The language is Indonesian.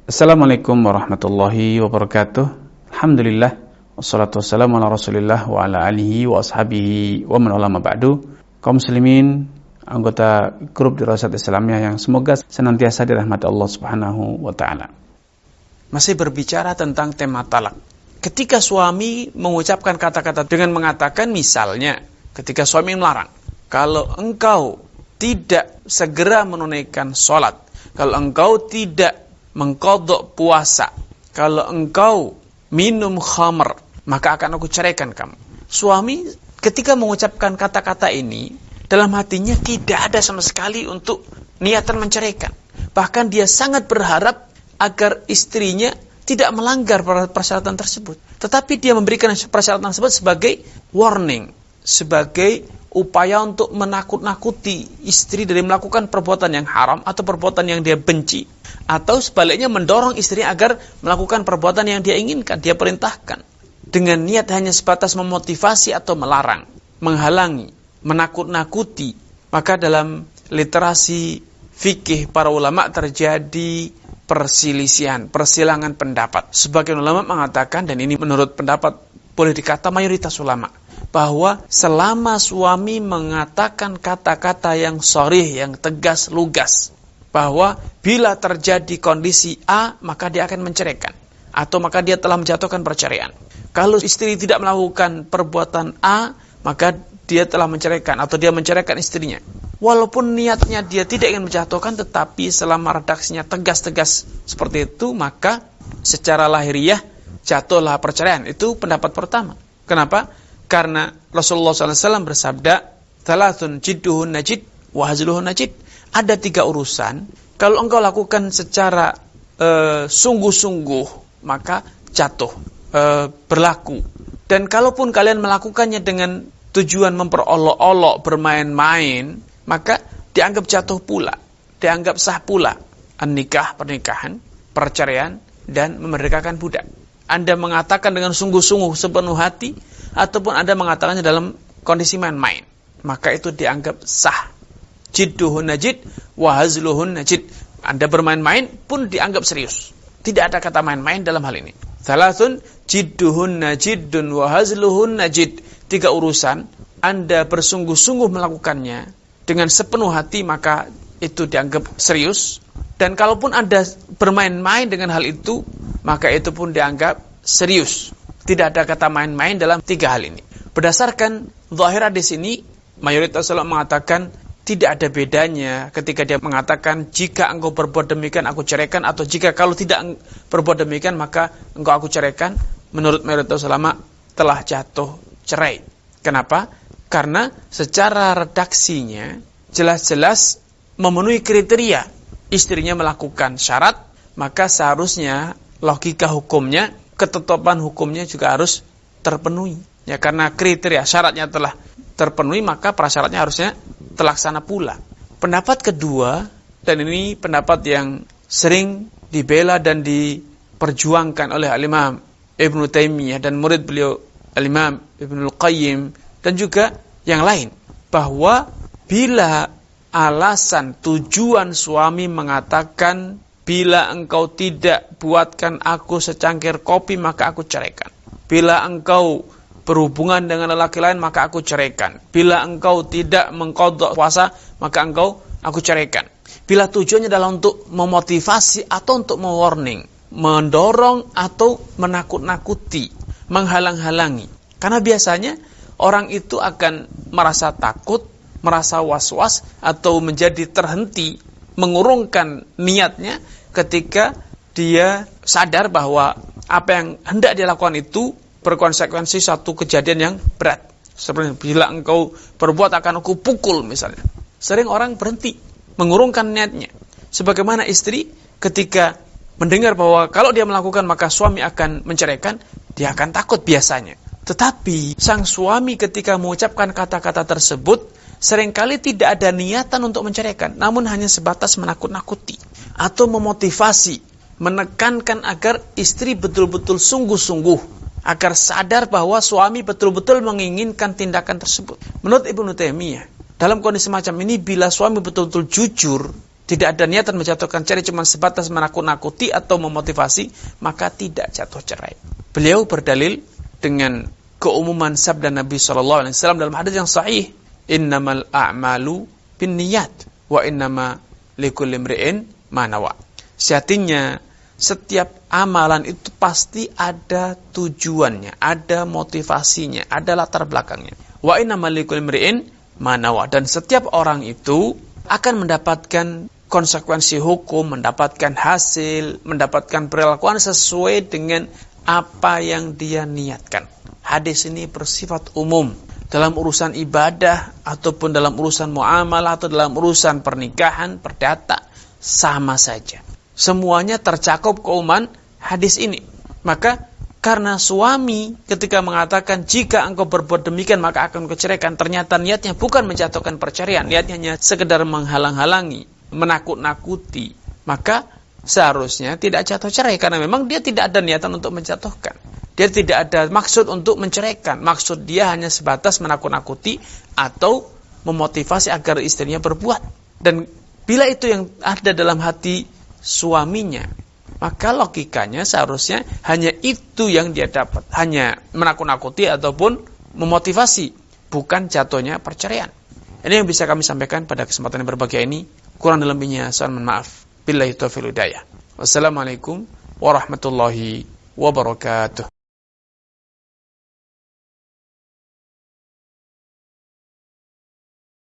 Assalamualaikum warahmatullahi wabarakatuh. Alhamdulillah, wassalatu wassalamu ala rasulillah wa ala alihi wa ashabihi wa man wala ma ba'du. Kaum muslimin, anggota grup Dirasat Islamiyah yang semoga senantiasa dirahmati Allah Subhanahu wa taala. Masih berbicara tentang tema talak. Ketika suami mengucapkan kata-kata dengan mengatakan, misalnya ketika suami melarang, kalau engkau tidak segera menunaikan sholat, kalau engkau tidak mengqadha puasa, kalau engkau minum khamr, maka akan aku ceraikan kamu. Suami ketika mengucapkan kata-kata ini, dalam hatinya tidak ada sama sekali untuk niatan menceraikan. Bahkan dia sangat berharap agar istrinya tidak melanggar persyaratan tersebut. Tetapi dia memberikan persyaratan tersebut sebagai warning, sebagai upaya untuk menakut-nakuti istri dari melakukan perbuatan yang haram atau perbuatan yang dia benci, atau sebaliknya mendorong istri agar melakukan perbuatan yang dia inginkan, dia perintahkan, dengan niat hanya sebatas memotivasi atau melarang, menghalangi, menakut-nakuti. Maka dalam literasi fikih para ulama terjadi perselisihan, persilangan pendapat. Sebagian ulama mengatakan, dan ini menurut pendapat boleh dikata mayoritas ulama, bahwa selama suami mengatakan kata-kata yang sharih, yang tegas, lugas, bahwa bila terjadi kondisi A, maka dia akan menceraikan, atau maka dia telah menjatuhkan perceraian. Kalau istri tidak melakukan perbuatan A, maka dia telah menceraikan, atau dia menceraikan istrinya. Walaupun niatnya dia tidak ingin menjatuhkan, tetapi selama redaksinya tegas-tegas seperti itu, maka secara lahiriah jatuhlah perceraian. Itu pendapat pertama. Kenapa? Karena Rasulullah SAW bersabda, "Thalathun jidduhun najid, wa hazluhun najid." Ada 3 urusan, kalau engkau lakukan secara sungguh-sungguh, maka jatuh, berlaku. Dan kalaupun kalian melakukannya dengan tujuan memperolok-olok, bermain-main, maka dianggap jatuh pula, dianggap sah pula. An-nikah, pernikahan, perceraian, dan memerdekakan budak. Anda mengatakan dengan sungguh-sungguh, sepenuh hati, ataupun Anda mengatakannya dalam kondisi main-main, maka itu dianggap sah. Jidduhun najid, wa hazluhun najid. Anda bermain-main pun dianggap serius. Tidak ada kata main-main dalam hal ini. Thalathun jidduhun najidun wa hazluhun najid. 3 urusan, Anda bersungguh-sungguh melakukannya dengan sepenuh hati, maka itu dianggap serius. Dan kalaupun Anda bermain-main dengan hal itu, maka itu pun dianggap serius. Tidak ada kata main-main dalam 3 hal ini. Berdasarkan zahir hadis ini, mayoritas ulama mengatakan tidak ada bedanya ketika dia mengatakan, jika engkau berbuat demikian aku ceraikan, atau jika kalau tidak berbuat demikian maka engkau aku ceraikan. Menurut mayoritas ulama telah jatuh cerai. Kenapa? Karena secara redaksinya jelas-jelas memenuhi kriteria. Istrinya melakukan syarat, maka seharusnya logika hukumnya, ketetapan hukumnya juga harus terpenuhi. Ya, karena kriteria syaratnya telah terpenuhi, maka prasyaratnya harusnya terlaksana pula. Pendapat kedua, dan ini pendapat yang sering dibela dan diperjuangkan oleh Al-Imam Ibnu Taimiyah dan murid beliau Al-Imam Ibnul Qayyim dan juga yang lain, bahwa bila alasan tujuan suami mengatakan, bila engkau tidak buatkan aku secangkir kopi, maka aku ceraikan. Bila engkau berhubungan dengan lelaki lain, maka aku ceraikan. Bila engkau tidak mengqadha puasa, maka aku ceraikan. Bila tujuannya adalah untuk memotivasi atau untuk mewarning, mendorong atau menakut-nakuti, menghalang-halangi. Karena biasanya orang itu akan merasa takut, merasa was-was, atau menjadi terhenti, mengurungkan niatnya ketika dia sadar bahwa apa yang hendak dilakukan itu berkonsekuensi satu kejadian yang berat. Seperti bila engkau berbuat akan aku pukul misalnya. Sering orang berhenti, mengurungkan niatnya. Sebagaimana istri ketika mendengar bahwa kalau dia melakukan maka suami akan menceraikan, dia akan takut biasanya. Tetapi sang suami ketika mengucapkan kata-kata tersebut, seringkali tidak ada niatan untuk menceraikan, namun hanya sebatas menakut-nakuti atau memotivasi, menekankan agar istri betul-betul sungguh-sungguh, agar sadar bahwa suami betul-betul menginginkan tindakan tersebut. Menurut Ibnu Taimiyah, dalam kondisi macam ini, bila suami betul-betul jujur tidak ada niatan menjatuhkan cerai, cuma sebatas menakut-nakuti atau memotivasi, maka tidak jatuh cerai. Beliau berdalil dengan keumuman sabda Nabi SAW dalam hadis yang sahih, innamal a'malu binniyat wa innama likulli imri'in ma nawa. Sejatinya setiap amalan itu pasti ada tujuannya, ada motivasinya, ada latar belakangnya. Wa innamal likulli imri'in ma nawa, dan setiap orang itu akan mendapatkan konsekuensi hukum, mendapatkan hasil, mendapatkan perilakuan sesuai dengan apa yang dia niatkan. Hadis ini bersifat umum dalam urusan ibadah ataupun dalam urusan muamalah atau dalam urusan pernikahan, perdata, sama saja. Semuanya tercakup keumuman hadis ini. Maka karena suami ketika mengatakan jika engkau berbuat demikian maka akan kuceraikan, ternyata niatnya bukan menjatuhkan perceraian, niatnya hanya sekedar menghalang-halangi, menakut-nakuti, maka seharusnya tidak jatuh cerai karena memang dia tidak ada niatan untuk menjatuhkan. Dia tidak ada maksud untuk menceraikan. Maksud dia hanya sebatas menakut-nakuti atau memotivasi agar istrinya berbuat. Dan bila itu yang ada dalam hati suaminya, maka logikanya seharusnya hanya itu yang dia dapat. Hanya menakut-nakuti ataupun memotivasi, bukan jatuhnya perceraian. Ini yang bisa kami sampaikan pada kesempatan yang berbahagia ini. Kurang dan lebihnya, mohon maaf. Billahi taufiq wal hidayah. Wassalamualaikum warahmatullahi wabarakatuh.